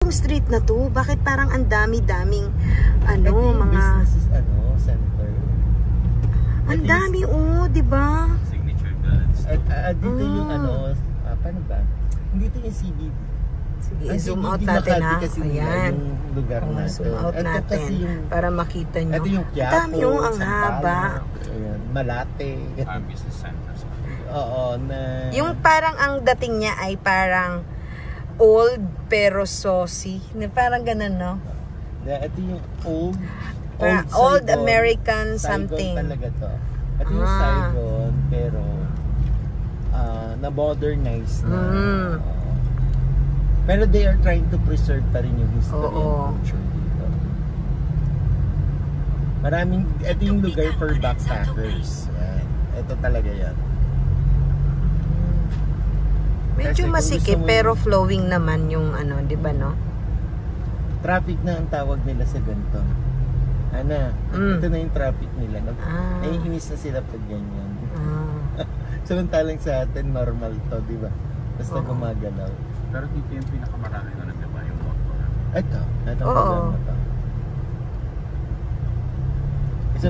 tong street na to? Bakit parang ang dami-daming ano, mga business center. ang dami di ba? Signature goods. Dito yung paano ba? Dito yung CBD. Sige, zoom out natin ha. Ayan. Yung lugar natin. Zoom out natin para makita nyo. Ito yung Quiapo, dami yung ang haba. Ayan, Malate. Business centers. Oo, na... Yung parang ang dating niya ay parang old pero saucy. Parang ganun, no? Ito yung old Saigon. American Saigon something. talaga to. Ito yung Saigon, pero na-modernize na. Pero they are trying to preserve pa rin yung history and culture dito. Ito yung lugar for backpackers. Yan. Ito talaga yan. Medyo masikip pero flowing naman yung di ba, no? Traffic na ang tawag nila sa ganito. Ito na yung traffic nila. Naiinis na sila pag ganyan. Samantalang sa atin, normal to, di ba? Basta gumagalaw. Pero dito yung pinakamarami na di ba yung motor? Ito lugar na to. Kasi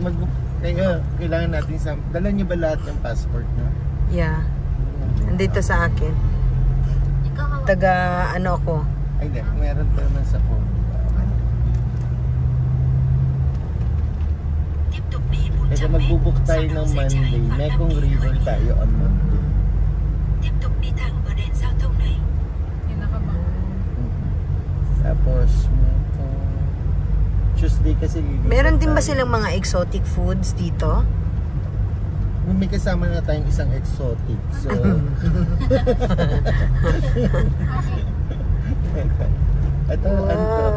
kailangan natin dala niyo ba lahat ng passport nyo? Yeah. Nandito sa akin. Taga ako. Ay, hindi. Meron pa naman sa phone. Kasi magbubuk tayo ng Monday. Mekong River tayo on Monday. Tapos, Tuesday kasi meron din ba silang mga exotic foods dito? May kasama na tayong isang exotic. So, ito,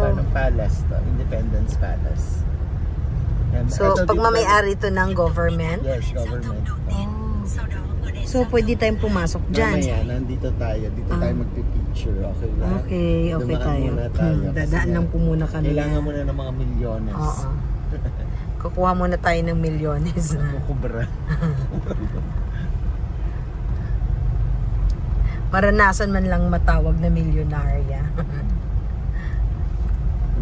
parang palace to. Independence Palace. So, pag mamayari ito ng government? Yes, government. So, pwede tayong pumasok dyan? Mamaya, nandito tayo. Dito tayo magpipicture. Okay ba? Okay tayo. Dadaan lang po muna kami. Kailangan muna ng mga milyones. Oo. Kukuha muna tayo ng milyones. Kubra. Maranasan man lang matawag na milyonarya.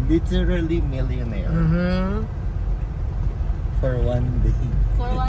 Literally millionaire. Mm-hmm. For one day.